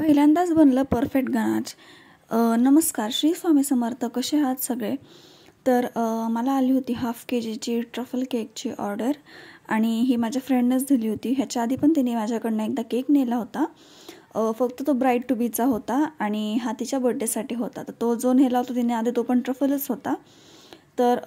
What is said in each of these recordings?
पहिल्यांदाच बनलं परफेक्ट गणाच। नमस्कार, श्री स्वामी समर्थ। कसे आहात सगळे? तर मला आली होती हाफ केजीची ट्रफल केकची ऑर्डर आणि ही माझ्या फ्रेंडनेच दिली होती। ह्याच्या आधी पण तिने माझ्याकडनं एकदा केक नेला होता, फक्त तो ब्राईड टू बीचा होता आणि हा तिच्या बर्थडेसाठी होता। तर तो जो नेला होता तिने आधी तो पण ट्रफलच होता। तर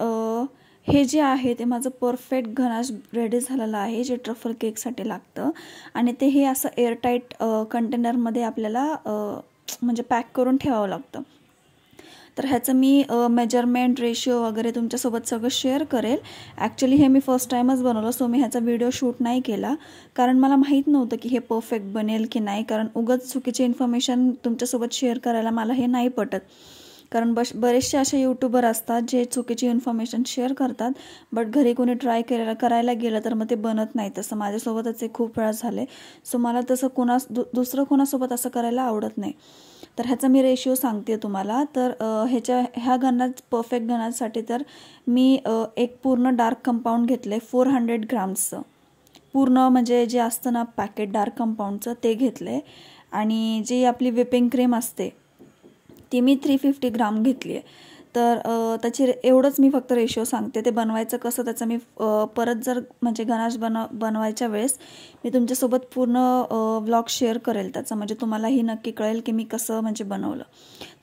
हे जे आहे ते माझं परफेक्ट गणाश रेडी झालेलं आहे, जे ट्रफल केकसाठी लागतं आणि ते हे असं एअरटाईट कंटेनरमध्ये आपल्याला म्हणजे पॅक करून ठेवावं लागतं। तर ह्याचं मी मेजरमेंट रेशिओ वगैरे तुमच्यासोबत सगळं शेअर करेल। ॲक्च्युली हे मी फर्स्ट टाईमच बनवलं, सो मी ह्याचा व्हिडिओ शूट नाही केला, कारण मला माहीत नव्हतं की हे परफेक्ट बनेल की नाही। कारण उगाच चुकीची इन्फॉर्मेशन तुमच्यासोबत शेअर करायला मला हे नाही पटत, कारण बरेचसे असे यूट्यूबर असतात जे चुकीची इन्फॉर्मेशन शेअर करतात, बट घरी कोणी ट्राय करायला गेलं तर मग ते बनत नाही। तसं माझ्यासोबतच हे खूप वेळा झाले, सो मला तसं दुसरं कोणासोबत असं करायला आवडत नाही। तर ह्याचा मी रेशिओ सांगते तुम्हाला। तर ह्या गणात परफेक्ट गणासाठी तर मी एक पूर्ण डार्क कंपाऊंड घेतले 400 ग्राम्सचं, पूर्ण म्हणजे जे असतं ना पॅकेट डार्क कंपाऊंडचं ते घेतले। आणि जी आपली व्हिपिंग क्रीम असते ती मी 350 ग्राम घेतली आहे। तर त्याची एवढंच मी फक्त रेशिओ सांगते। ते बनवायचं कसं त्याचं मी परत जर म्हणजे गणाश बनवायच्या वेळेस मी तुमच्यासोबत पूर्ण व्लॉग शेअर करेल त्याचं, म्हणजे तुम्हालाही नक्की कळेल की मी कसं म्हणजे बनवलं।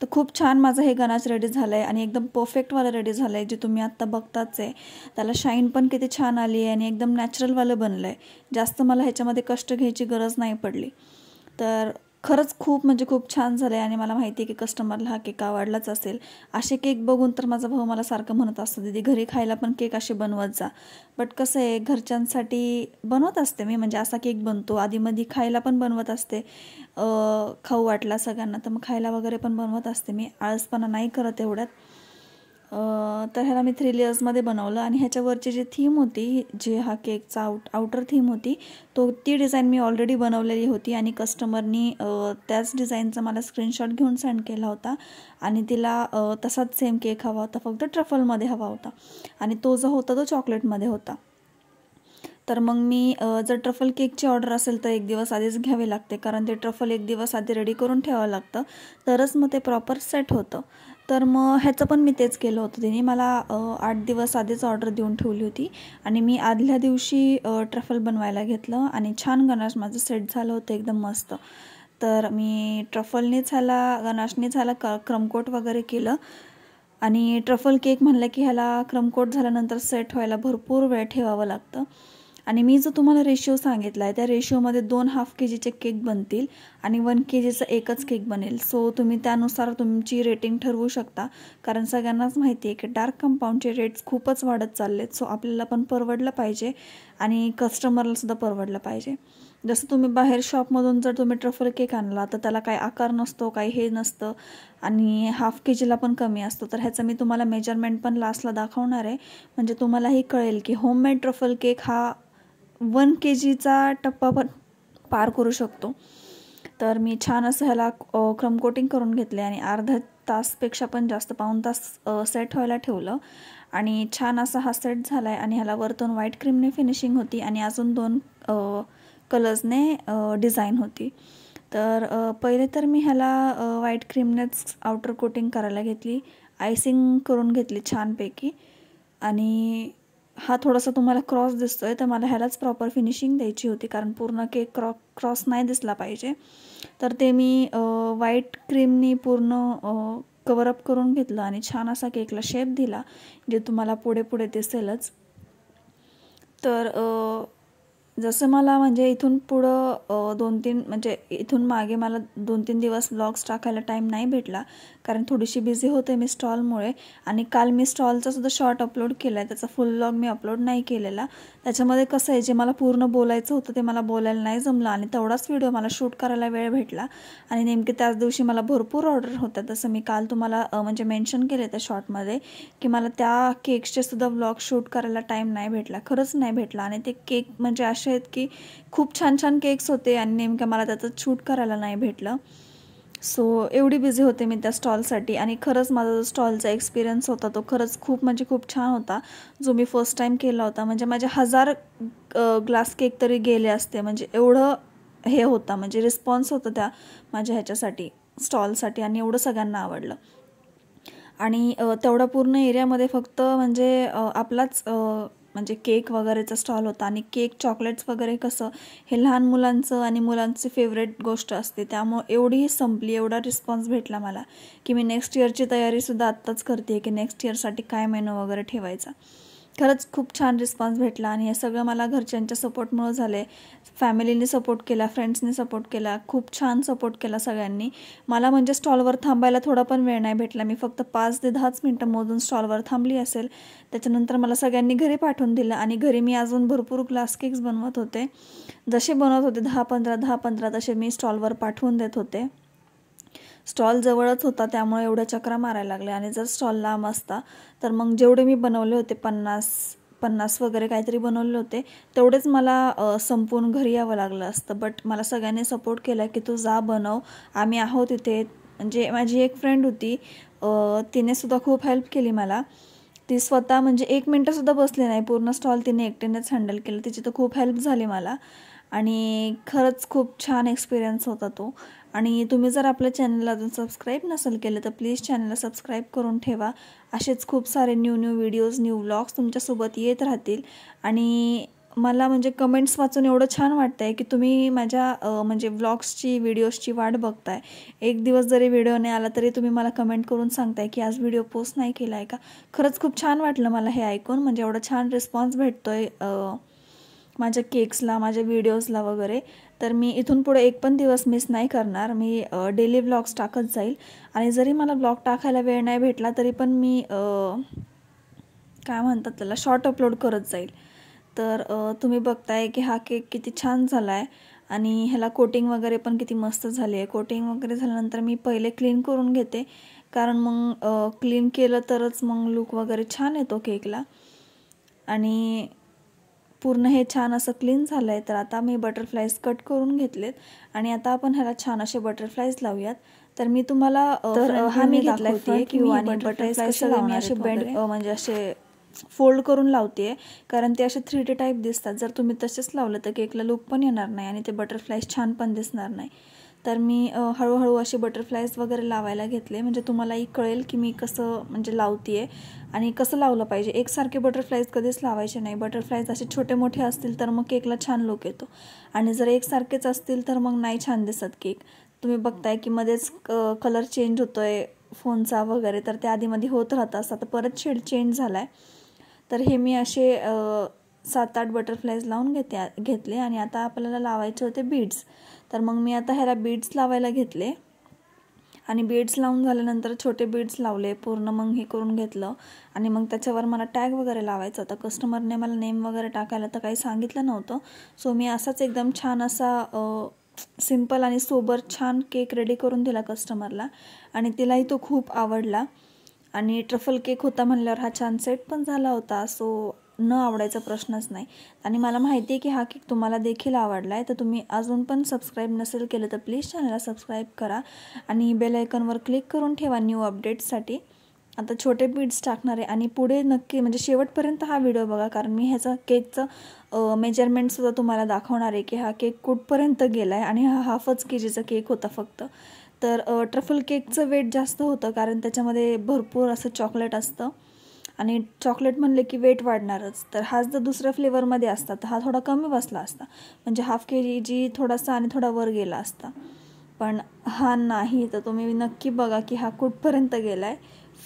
तर खूप छान माझं हे गणाश रेडी झालं आहे आणि एकदम परफेक्टवालं रेडी झालं आहे, जे तुम्ही आत्ता बघताच आहे। त्याला शाईन पण किती छान आली आहे आणि एकदम नॅचरलवालं बनलं आहे, जास्त मला ह्याच्यामध्ये कष्ट घ्यायची गरज नाही पडली। तर खरंच खूप म्हणजे खूप छान झालं आहे आणि मला माहिती आहे की कस्टमरला हा केक आवडलाच असेल। असे केक बघून तर माझा भाऊ मला सारखं म्हणत असतो, दीदी घरी खायला पण केक असे बनवत जा। बट कसं आहे, घरच्यांसाठी बनवत असते मी, म्हणजे असा केक बनतो, आधीमध्ये खायला पण बनवत असते। खाऊ वाटला सगळ्यांना तर मग खायला वगैरे पण बनवत असते मी, आळसपणा नाही करत एवढ्यात। तर ह्याला मी 3 लेयर्समध्ये बनवलं आणि ह्याच्यावरची जी थीम होती, जे हा केकचा आउटर थीम होती, ती डिझाईन मी ऑलरेडी बनवलेली होती आणि कस्टमरनी त्याच डिझाईनचा मला स्क्रीनशॉट घेऊन सेंड केला होता आणि तिला तसाच सेम केक हवा होता, फक्त ट्रफलमध्ये हवा होता आणि तो जो होता तो चॉकलेटमध्ये होता। तर मग मी जर ट्रफल केकची ऑर्डर असेल तर 1 दिवस आधीच घ्यावी लागते, कारण ते ट्रफल 1 दिवस आधी रेडी करून ठेवावं लागतं, तरच मग ते प्रॉपर सेट होतं। तर मग ह्याचं पण मी तेच केलं होतं। तिने मला 8 दिवस आधीच ऑर्डर देऊन ठेवली होती आणि मी आदल्या दिवशी ट्रफल बनवायला घेतलं आणि छान गणाश माझं सेट झालं होतं एकदम मस्त। तर मी ट्रफलनेच गणाशनेच क्रमकोट वगैरे केलं आणि ट्रफल केक म्हणलं की ह्याला क्रमकोट झाल्यानंतर सेट व्हायला भरपूर वेळ ठेवावं लागतं। आणि मी जो तुम्हाला रेशिओ सांगितला आहे त्या रेशिओमध्ये 2 हाफ केजीचे केक बनतील आणि 1 केजीचा एकच केक बनेल। सो तुम्ही त्यानुसार तुमची रेटिंग ठरवू शकता, कारण सगळ्यांनाच माहिती आहे की डार्क कंपाऊंडचे रेट्स खूपच वाढत चाललेत, सो आपल्याला पण परवडलं पाहिजे आणि कस्टमरलासुद्धा परवडलं पाहिजे। जसं तुम्ही बाहेर शॉपमधून जर तुम्ही ट्रफल केक आणला तर त्याला काही आकार नसतो, काही हे नसतं आणि हाफ केजीला पण कमी असतो। तर ह्याचं मी तुम्हाला मेजरमेंट पण लास्टला दाखवणार आहे, म्हणजे तुम्हालाही कळेल की होममेड ट्रफल केक हा 1 केजीचा टप्पा पण पार करू शकतो। तर मी छान असं ह्याला क्रमकोटिंग करून घेतले आणि अर्धा तासपेक्षा पण जास्त, पाऊण तास सेट व्हायला ठेवलं आणि छान असा हा सेट झाला आहे आणि ह्याला वरतून व्हाईट क्रीमने फिनिशिंग होती आणि अजून 2 कलर्सने डिझाईन होती। तर पहिले तर मी ह्याला व्हाईट क्रीमनेच आउटर कोटिंग करायला घेतली, आयसिंग करून घेतली छानपैकी। आणि हा थोडासा तुम्हाला क्रॉस दिसतोय, तर मला ह्यालाच प्रॉपर फिनिशिंग द्यायची होती, कारण पूर्ण केक क्रॉस नाही दिसला पाहिजे। तर ते मी व्हाईट क्रीमनी पूर्ण कवरअप करून घेतलं आणि छान असा केकला शेप दिला, जे तुम्हाला पुढे पुढे दिसेलच। तर जसं मला म्हणजे इथून पुढं 2-3 म्हणजे इथून मागे मला 2-3 दिवस व्लॉग्स टाकायला टाईम नाही भेटला, कारण थोडीशी बिझी होते मी स्टॉलमुळे। आणि काल मी स्टॉलचा सुद्धा शॉर्ट अपलोड केला आहे, त्याचा फुल व्लॉग मी अपलोड नाही केलेला। त्याच्यामध्ये कसं आहे, जे मला पूर्ण बोलायचं होतं ते मला बोलायला नाही जमलं आणि तेवढाच व्हिडिओ मला शूट करायला वेळ भेटला आणि नेमके त्याच दिवशी मला भरपूर ऑर्डर होत्या। तसं मी काल तुम्हाला म्हणजे मेन्शन केले त्या शॉर्टमध्ये की मला त्या केक्सचे सुद्धा व्लॉग शूट करायला टाईम नाही भेटला, खरंच नाही भेटला। आणि ते केक म्हणजे असे आहेत की खूप छान छान केक्स होते आणि नेमकं मला त्याचं शूट करायला नाही भेटलं, सो एवढी बिझी होते मी त्या स्टॉलसाठी। आणि खरंच माझा जो स्टॉलचा एक्सपिरियन्स होता तो खरंच खूप म्हणजे खूप छान होता, जो मी फर्स्ट टाईम केला होता। म्हणजे माझे 1000 ग्लास केक तरी गेले असते, म्हणजे एवढं हे होता, म्हणजे रिस्पॉन्स होता त्या माझ्या ह्याच्यासाठी स्टॉलसाठी, आणि एवढं सगळ्यांना आवडलं. आणि तेवढा पूर्ण एरियामध्ये फक्त म्हणजे आपलाच म्हणजे केक वगैरेचा स्टॉल होता. आणि केक, चॉकलेट्स वगैरे कसं हे लहान मुलांचं आणि मुलांची फेवरेट गोष्ट असते, त्यामुळं एवढी संपली, एवढा रिस्पॉन्स भेटला मला की मी नेक्स्ट इयरची तयारीसुद्धा आत्ताच करते की नेक्स्ट इयरसाठी काय मेनू वगैरे ठेवायचा. खरंच खूप छान रिस्पॉन्स भेटला आणि हे सगळं मला घरच्यांच्या सपोर्टमुळं झालं आहे. फॅमिलीने सपोर्ट केला, फ्रेंड्सने सपोर्ट केला, खूप छान सपोर्ट केला सगळ्यांनी. मला म्हणजे स्टॉलवर थांबायला थोडा पण वेळ नाही भेटला. मी फक्त 5 ते 10च मिनटं मोजून स्टॉलवर थांबली असेल. त्याच्यानंतर मला सगळ्यांनी घरी पाठवून दिलं आणि घरी मी अजून भरपूर ग्लास केक्स बनवत होते. जसे बनवत होते 10-15 तसे मी स्टॉलवर पाठवून देत होते. स्टॉल जवळच होता त्यामुळे एवढ्या चक्रा मारायला लागल्या. आणि जर स्टॉल लांब असता तर मग जेवढे मी बनवले होते 50 वगैरे काहीतरी बनवले होते तेवढेच मला संपून घरी यावं लागलं असतं. बट मला सगळ्यांनी सपोर्ट केला की तू जा, बनव, आम्ही आहोत इथे. म्हणजे माझी एक फ्रेंड होती, तिनेसुद्धा खूप हेल्प केली मला. ती स्वतः म्हणजे 1 मिनटंसुद्धा बसली नाही, पूर्ण स्टॉल तिने एकटीनेच हँडल केलं. तिची तर खूप हेल्प झाली मला आणि खरंच खूप छान एक्सपिरियन्स होता तो. आणि तुम्ही जर आपल्या चॅनलला अजून सबस्क्राईब नसेल केलं तर प्लीज चॅनलला सबस्क्राईब करून ठेवा. असेच खूप सारे न्यू व्हिडिओज, न्यू व्लॉग्स तुमच्यासोबत येत राहतील. आणि मला म्हणजे कमेंट्स वाचून एवढं छान वाटतं आहे की तुम्ही माझ्या म्हणजे व्लॉग्सची, व्हिडिओजची वाट बघताय. एक दिवस जरी व्हिडिओ नाही आला तरी तुम्ही मला कमेंट करून सांगताय की आज व्हिडिओ पोस्ट नाही केला आहे का. खरंच खूप छान वाटलं मला हे ऐकून, म्हणजे एवढा छान रिस्पॉन्स भेटतो आहे माझ्या केक्सला, माझ्या व्हिडिओजला वगैरे. तर मी इथून पुढे एक पण दिवस मिस नाही करणार. मी डेली व्लॉग्स टाकत जाईल. आणि जरी मला व्लॉग टाकायला वेळ नाही भेटला तरी पण मी काय म्हणतात त्याला, शॉर्ट अपलोड करत जाईल. तर तुम्ही बघताय की हा केक किती छान झाला आहे आणि ह्याला कोटिंग वगैरे पण किती मस्त झाली आहे. कोटिंग वगैरे झाल्यानंतर मी पहिले क्लीन करून घेते, कारण मग क्लीन केलं तरच मग लूक वगैरे छान येतो केकला. आणि पूर्ण हे छान असं क्लीन झालं आहे. तर आता मी बटरफ्लाईज कट करून घेतलेत आणि आता आपण ह्याला छान असे बटरफ्लाईज लावूयात. तर मी तुम्हाला हा मी घेतलाय फ्रंट व्ह्यू आणि बटरफ्लाईज सगळे मी असे बेंड म्हणजे असे फोल्ड करून लावते, कारण ते असे 3D टाईप दिसतात. जर तुम्ही तसेच लावलं तर केकला लुक पण येणार नाही आणि ते बटरफ्लाईज छान पण दिसणार नाही. तर मी हळूहळू असे बटरफ्लाईज वगैरे लावायला घेतले, म्हणजे तुम्हालाही कळेल की मी कसं म्हणजे लावते आहे आणि कसं लावलं पाहिजे. एकसारखे बटरफ्लाईज कधीच लावायचे नाही. बटरफ्लाईज असे छोटे मोठे असतील तर मग केकला छान लुक येतो आणि जर एकसारखेच असतील तर मग नाही छान दिसत केक. तुम्ही बघताय की मध्येच कलर चेंज होतो आहे फोनचा वगैरे, तर ते आधीमध्ये होत राहतं. असं आता परत शेड चेंज झाला आहे. तर हे मी असे 7-8 बटरफ्लाईज लावून घेतले आणि आता आपल्याला लावायचे होते बीड्स. तर मग मी आता ह्याला बीड्स लावायला घेतले आणि बीड्स लावून झाल्यानंतर छोटे बीड्स लावले, पूर्ण मग हे करून घेतलं. आणि मग त्याच्यावर मला टॅग वगैरे लावायचा होता. कस्टमरने मला नेम वगैरे टाकायला तर काही सांगितलं नव्हतं. सो मी असाच एकदम छान असा सिम्पल आणि सोबर छान केक रेडी करून दिला कस्टमरला आणि तिलाही तो खूप आवडला. आणि ट्रफल केक होता म्हणल्यावर हा छान सेट पण झाला होता. सो न आवडायचा प्रश्नच नाही. आणि मला माहिती आहे की हा केक तुम्हाला देखील आवडला आहे. तर तुम्ही अजून पण सबस्क्राईब नसेल केलं तर प्लीज चॅनलला सबस्क्राईब करा आणि बेल आयकॉनवर क्लिक करून ठेवा न्यू अपडेट्ससाठी. आता छोटे बीड्स टाकणार आहे आणि पुढे नक्की म्हणजे शेवटपर्यंत हा व्हिडिओ बघा, कारण मी ह्याचा केकचं मेजरमेंटसुद्धा तुम्हाला दाखवणार आहे की हा केक कुठपर्यंत गेला आहे. आणि हा 1/2 kg केक होता फक्त. तर ट्रफल केकचं वेट जास्त होतं, कारण त्याच्यामध्ये भरपूर असं चॉकलेट असतं आणि चॉकलेट म्हणले की वेट वाढणारच. तर हाच जर दुसऱ्या फ्लेवरमध्ये असता तर हा थोडा कमी बसला असता, म्हणजे 1/2 kg थोडासा आणि थोडा वर गेला असता. पण हा नाही. तर तुम्ही नक्की बघा की हा कुठपर्यंत गेला आहे.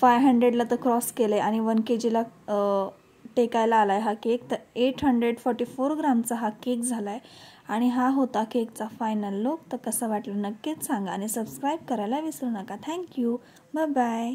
500ला तर क्रॉस केलं आहे आणि 1 kgला टेकायला आला आहे हा केक. तर 844 ग्रामचा हा केक झाला आहे आणि हा होता केकचा फायनल लुक. तर कसं वाटलं नक्कीच सांगा आणि सबस्क्राईब करायला विसरू नका. थँक्यू. Bye bye.